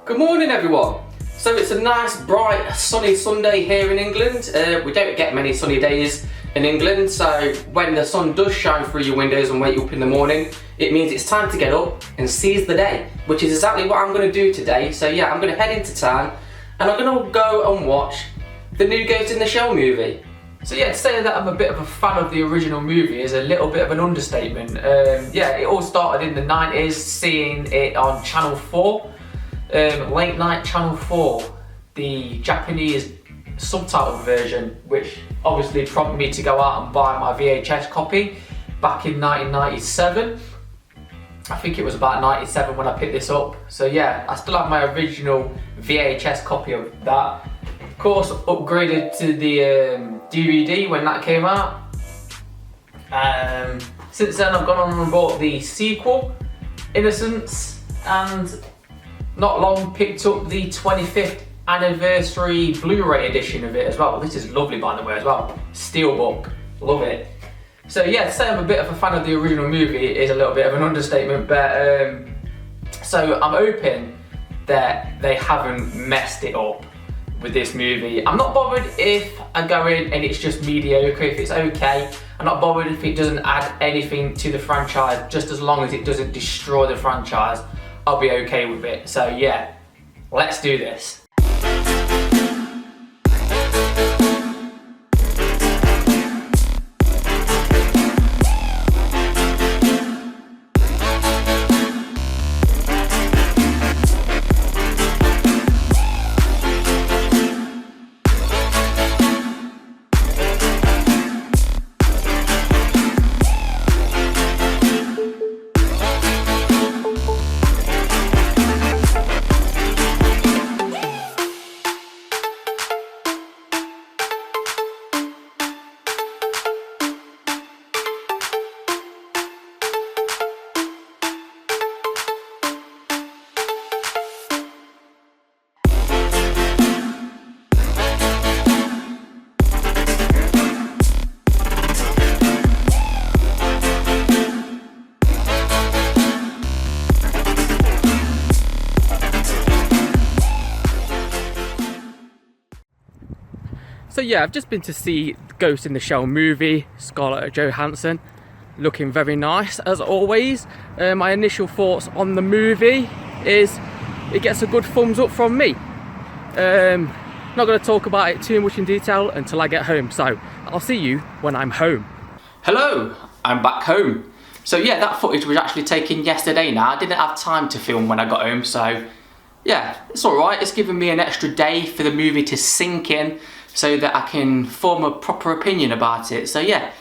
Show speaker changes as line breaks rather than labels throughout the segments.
Good morning everyone. So it's a nice bright sunny Sunday here in England. We don't get many sunny days in England, so when the sun does shine through your windows and wake you up in the morning, it means it's time to get up and seize the day, which is exactly what I'm going to do today. So yeah, I'm going to head into town and I'm going to go and watch the new Ghost in the Shell movie. So yeah, to say that I'm a bit of a fan of the original movie is a little bit of an understatement. Yeah, it all started in the 90s, seeing it on Channel 4, late night Channel 4, the Japanese subtitled version, which obviously prompted me to go out and buy my VHS copy back in 1997. I think it was about 97 when I picked this up. So yeah, I still have my original VHS copy of that. Of course, upgraded to the DVD when that came out. Since then I've gone on and bought the sequel, Innocence, and not long picked up the 25th anniversary Blu-Ray edition of it as well. This is lovely, by the way, as well. Steelbook, love it. So yeah, to say I'm a bit of a fan of the original movie is a little bit of an understatement, but so I'm hoping that they haven't messed it up with this movie. I'm not bothered if I go in and it's just mediocre, if it's okay. I'm not bothered if it doesn't add anything to the franchise, just as long as it doesn't destroy the franchise, I'll be okay with it. So yeah, let's do this. So yeah, I've just been to see Ghost in the Shell movie, Scarlett Johansson, looking very nice as always. My initial thoughts on the movie is it gets a good thumbs up from me. Not going to talk about it too much in detail until I get home, so I'll see you when I'm home. Hello, I'm back home. So yeah, that footage was actually taken yesterday now. I didn't have time to film when I got home, so yeah, it's alright. It's given me an extra day for the movie to sink in, so that I can form a proper opinion about it. So yeah,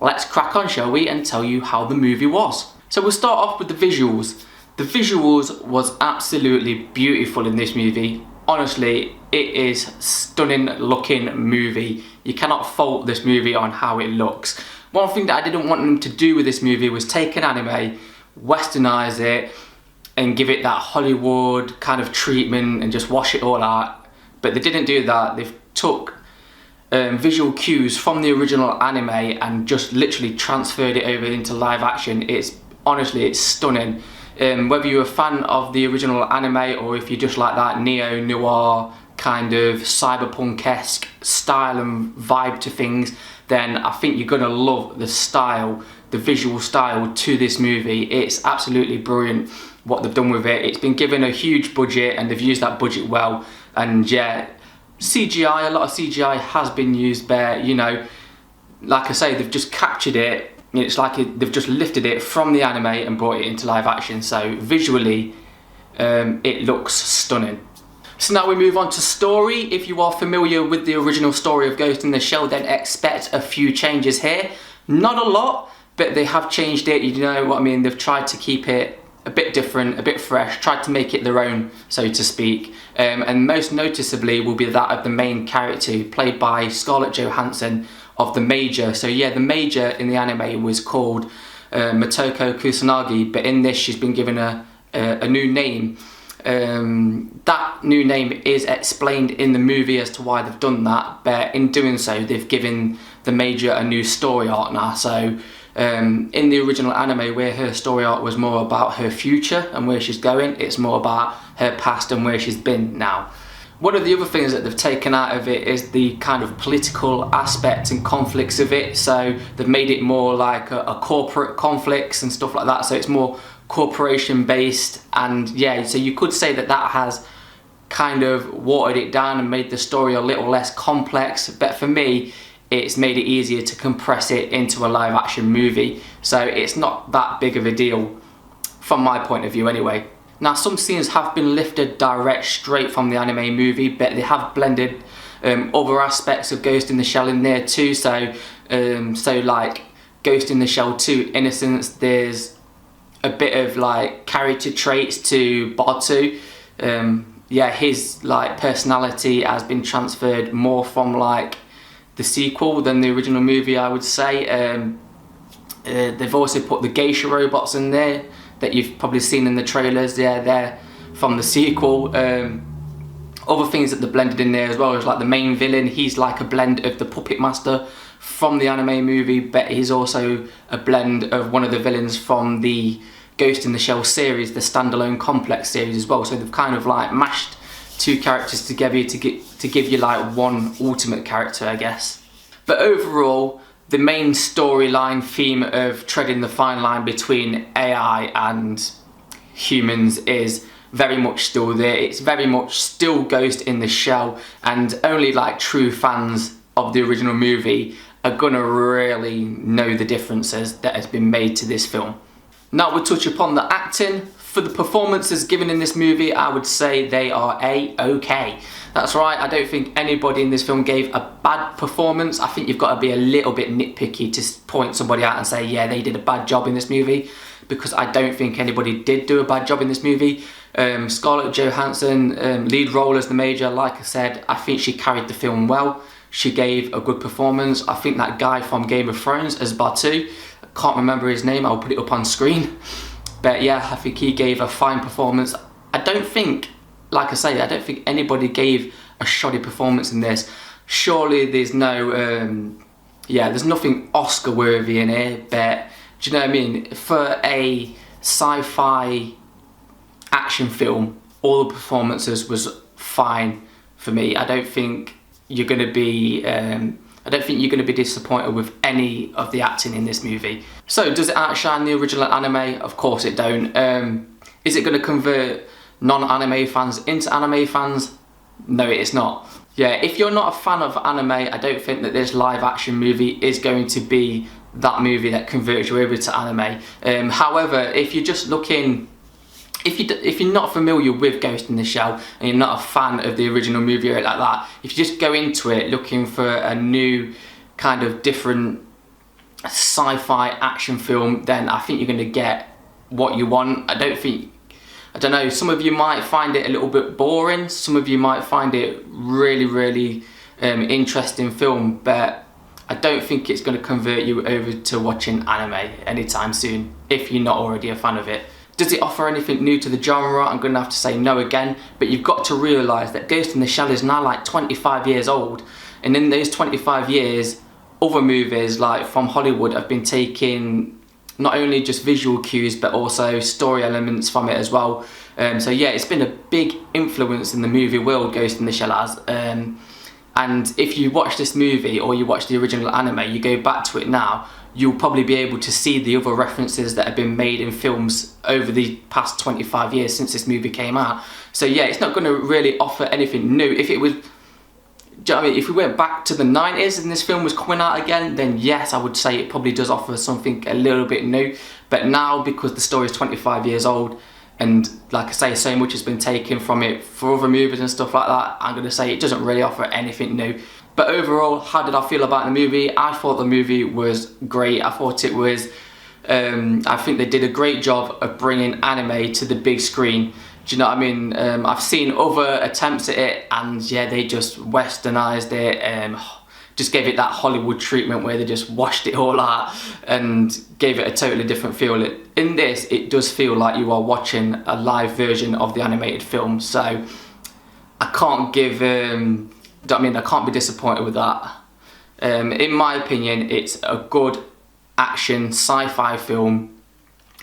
let's crack on, shall we, and tell you how the movie was. So we'll start off with the visuals. The visuals was absolutely beautiful in this movie. Honestly, it is stunning looking movie. You cannot fault this movie on how it looks. One thing that I didn't want them to do with this movie was take an anime, westernize it, and give it that Hollywood kind of treatment and just wash it all out. But they didn't do that. They've took visual cues from the original anime and just literally transferred it over into live action. It's honestly, it's stunning. Whether you're a fan of the original anime or if you just like that neo-noir kind of cyberpunk-esque style and vibe to things, then I think you're gonna love the style, the visual style to this movie. It's absolutely brilliant what they've done with it. It's been given a huge budget and they've used that budget well, and yeah, CGI, a lot of CGI has been used, but you know, like I say, they've just captured it. It's like they've just lifted it from the anime and brought it into live action, so visually it looks stunning. So now we move on to story. If you are familiar with the original story of Ghost in the Shell, then expect a few changes here. Not a lot, but they have changed it, you know what I mean. They've tried to keep it a bit different, a bit fresh, tried to make it their own, so to speak. And most noticeably will be that of the main character, played by Scarlett Johansson of the Major. So yeah, the Major in the anime was called Motoko Kusanagi, but in this she's been given a new name. That new name is explained in the movie as to why they've done that, but in doing so they've given the Major a new story arc now. So In the original anime, where her story arc was more about her future and where she's going, it's more about her past and where she's been now. One of the other things that they've taken out of it is the kind of political aspect and conflicts of it. So they've made it more like a corporate conflicts and stuff like that. So it's more corporation based, and yeah, so you could say that that has kind of watered it down and made the story a little less complex. But for me, it's made it easier to compress it into a live action movie. So it's not that big of a deal from my point of view anyway. Now, some scenes have been lifted direct straight from the anime movie, but they have blended other aspects of Ghost in the Shell in there too. So like Ghost in the Shell 2 Innocence, there's a bit of like character traits to Bartu. Yeah, his like personality has been transferred more from like the sequel than the original movie, I would say. They've also put the geisha robots in there that you've probably seen in the trailers. Yeah, they're from the sequel. Other things that they're blended in there as well is like the main villain, he's like a blend of the Puppet Master from the anime movie, but he's also a blend of one of the villains from the Ghost in the Shell series, the standalone complex series as well. So they've kind of like mashed two characters together to give you like one ultimate character, I guess. But overall, the main storyline theme of treading the fine line between AI and humans is very much still there. It's very much still Ghost in the Shell, and only like true fans of the original movie are gonna really know the differences that has been made to this film. Now we'll touch upon the acting. For the performances given in this movie, I would say they are A-okay. That's right, I don't think anybody in this film gave a bad performance. I think you've got to be a little bit nitpicky to point somebody out and say, yeah, they did a bad job in this movie, because I don't think anybody did do a bad job in this movie. Scarlett Johansson, lead role as the Major, like I said, I think she carried the film well. She gave a good performance. I think that guy from Game of Thrones as Bartu, I can't remember his name, I'll put it up on screen. But yeah, I think he gave a fine performance. I don't think, like I say, I don't think anybody gave a shoddy performance in this. Surely there's no, there's nothing Oscar worthy in here, but do you know what I mean? For a sci-fi action film, all the performances was fine for me. I don't think you're going to be disappointed with any of the acting in this movie. So does it outshine the original anime? Of course it don't. Is it going to convert non-anime fans into anime fans? No, it's not. Yeah, if you're not a fan of anime, I don't think that this live action movie is going to be that movie that converts you over to anime. However, if you're just looking, if you're not familiar with Ghost in the Shell and you're not a fan of the original movie or like that, if you just go into it looking for a new kind of different sci-fi action film, then I think you're going to get what you want. I don't know, some of you might find it a little bit boring, some of you might find it really interesting film, but I don't think it's going to convert you over to watching anime anytime soon if you're not already a fan of it. Does it offer anything new to the genre? I'm going to have to say no again, but you've got to realise that Ghost in the Shell is now like 25 years old, and in those 25 years, other movies like from Hollywood have been taking not only just visual cues but also story elements from it as well. So yeah, it's been a big influence in the movie world, Ghost in the Shell has. And if you watch this movie or you watch the original anime, you go back to it now, you'll probably be able to see the other references that have been made in films over the past 25 years since this movie came out. So yeah, it's not going to really offer anything new. If it was, do you know what I mean? If we went back to the 90s and this film was coming out again, then yes, I would say it probably does offer something a little bit new. But now, because the story is 25 years old, and like I say, so much has been taken from it for other movies and stuff like that, I'm going to say it doesn't really offer anything new. But overall, how did I feel about the movie? I thought the movie was great. I thought it was, I think they did a great job of bringing anime to the big screen. Do you know what I mean? I've seen other attempts at it, and yeah, they just westernized it, just gave it that Hollywood treatment where they just washed it all out and gave it a totally different feel. In this, it does feel like you are watching a live version of the animated film, so I can't give, I can't be disappointed with that. In my opinion, it's a good action sci-fi film,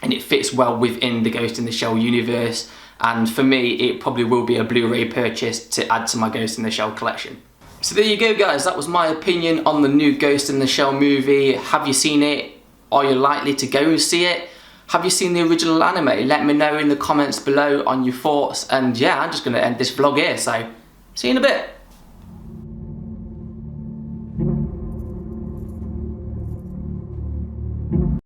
and it fits well within the Ghost in the Shell universe, and for me it probably will be a Blu-ray purchase to add to my Ghost in the Shell collection. So there you go guys, that was my opinion on the new Ghost in the Shell movie. Have you seen it? Are you likely to go see it? Have you seen the original anime? Let me know in the comments below on your thoughts, and yeah, I'm just going to end this vlog here, so see you in a bit.